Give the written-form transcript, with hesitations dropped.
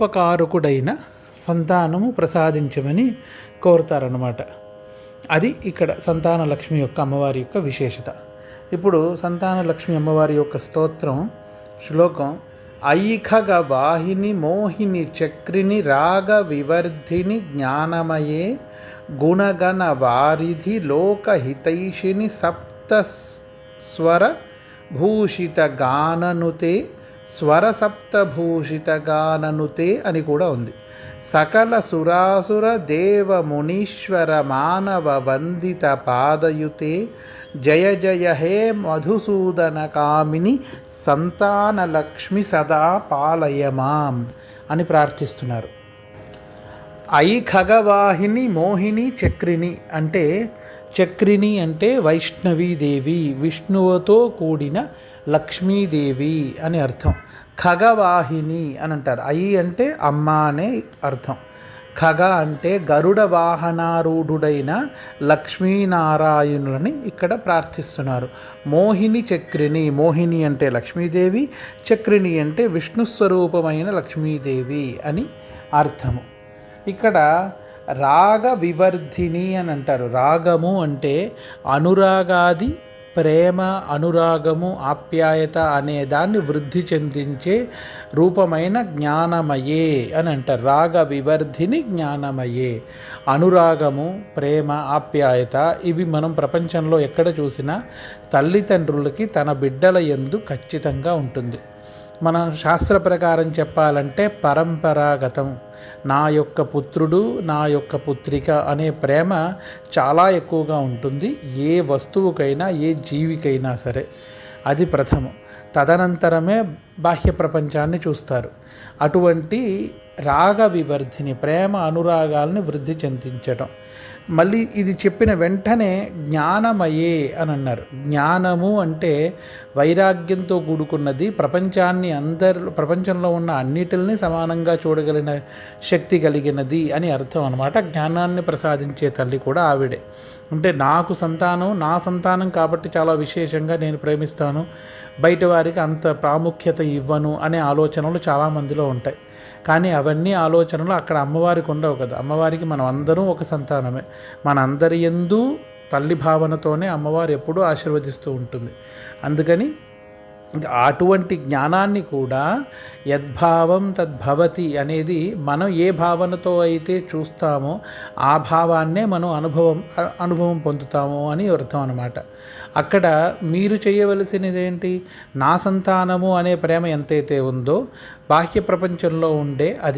ఉపకారకుడైన సంతానము ప్రసాదించమని కోరుతారన్నమాట. అది ఇక్కడ సంతాన లక్ష్మి యొక్క అమ్మవారి యొక్క విశేషత. ఇప్పుడు సంతాన లక్ష్మి అమ్మవారి యొక్క స్తోత్రం శ్లోకం ఐఖగ వాహిని మోహిని చక్రిని రాగ వివర్ధిని జ్ఞానమయే గుణగణ వారిధి లోకహితైషిని సప్త స్వర భూషిత గాననుతే స్వరసప్తభూషితగాననుతే అని కూడా ఉంది. సకల సురాసుర దేవ మునీశ్వర మానవ వందిత పాదయుతే జయ జయ హే మధుసూదన కామిని సంతానలక్ష్మి సదా పాలయమాం అని ప్రార్థిస్తున్నారు. ఐ ఖగవాహిని మోహిని చక్రిని అంటే చక్రిని అంటే వైష్ణవీదేవి, విష్ణువుతో కూడిన లక్ష్మీదేవి అని అర్థం. ఖగవాహిని అని అంటారు. ఐ అంటే అమ్మ అనే అర్థం. ఖగ అంటే గరుడ వాహనారూఢుడైన లక్ష్మీనారాయణులని ఇక్కడ ప్రార్థిస్తున్నారు. మోహిని చక్రిని, మోహిని అంటే లక్ష్మీదేవి, చక్రిని అంటే విష్ణు స్వరూపమైన లక్ష్మీదేవి అని అర్థము. ఇక్కడ రాగ వివర్ధిని అని అంటారు. రాగము అంటే అనురాగాది ప్రేమ, అనురాగము, ఆప్యాయత అనే దాన్ని వృద్ధి చెందించే రూపమైన జ్ఞానమయే అని అంటారు. రాగ వివర్ధిని జ్ఞానమయే. అనురాగము, ప్రేమ, ఆప్యాయత ఇవి మనం ప్రపంచంలో ఎక్కడ చూసినా తల్లిదండ్రులకి తన బిడ్డల యందు ఖచ్చితంగా ఉంటుంది. మన శాస్త్ర ప్రకారం చెప్పాలంటే పరంపరాగతం. నా యొక్క పుత్రుడు, నా యొక్క పుత్రిక అనే ప్రేమ చాలా ఎక్కువగా ఉంటుంది. ఏ వస్తువుకైనా, ఏ జీవికైనా సరే అది ప్రథమం. తదనంతరమే బాహ్య ప్రపంచాన్ని చూస్తారు. అటువంటి రాగ వివర్ధిని, ప్రేమ అనురాగాల్ని వృద్ధి చెందించటం. మళ్ళీ ఇది చెప్పిన వెంటనే జ్ఞానమయే అని అన్నారు. జ్ఞానము అంటే వైరాగ్యంతో కూడుకున్నది. ప్రపంచంలో ఉన్న అన్నిటిని సమానంగా చూడగలిగిన శక్తి కలిగినది అని అర్థం అన్నమాట. జ్ఞానాన్ని ప్రసాదించే తల్లి కూడా ఆవిడే. అంటే నాకు సంతానం, నా సంతానం కాబట్టి చాలా విశేషంగా నేను ప్రేమిస్తాను, బయట వారికి అంత ప్రాముఖ్యత ఇవ్వను అనే ఆలోచనలు చాలామందిలో ఉంటాయి. కానీ అవన్నీ ఆలోచనలు అక్కడ అమ్మవారికి ఉండవు కదా. అమ్మవారికి మనం అందరం ఒక సంతానమే. మనందరి యందు తల్లి భావనతోనే అమ్మవారు ఎప్పుడూ ఆశీర్వదిస్తూ ఉంటుంది. అందుకని అటువంటి జ్ఞానాన్ని కూడా యద్భావం తద్భవతి అనేది మనం ఏ భావనతో అయితే చూస్తామో ఆ భావాన్నే మనం అనుభవం పొందుతాము అని అర్థం అన్నమాట. అక్కడ మీరు చేయవలసినది ఏంటి? నా సంతానము అనే ప్రేమ ఎంతైతే ఉందో బాహ్య ప్రపంచంలో ఉండే అది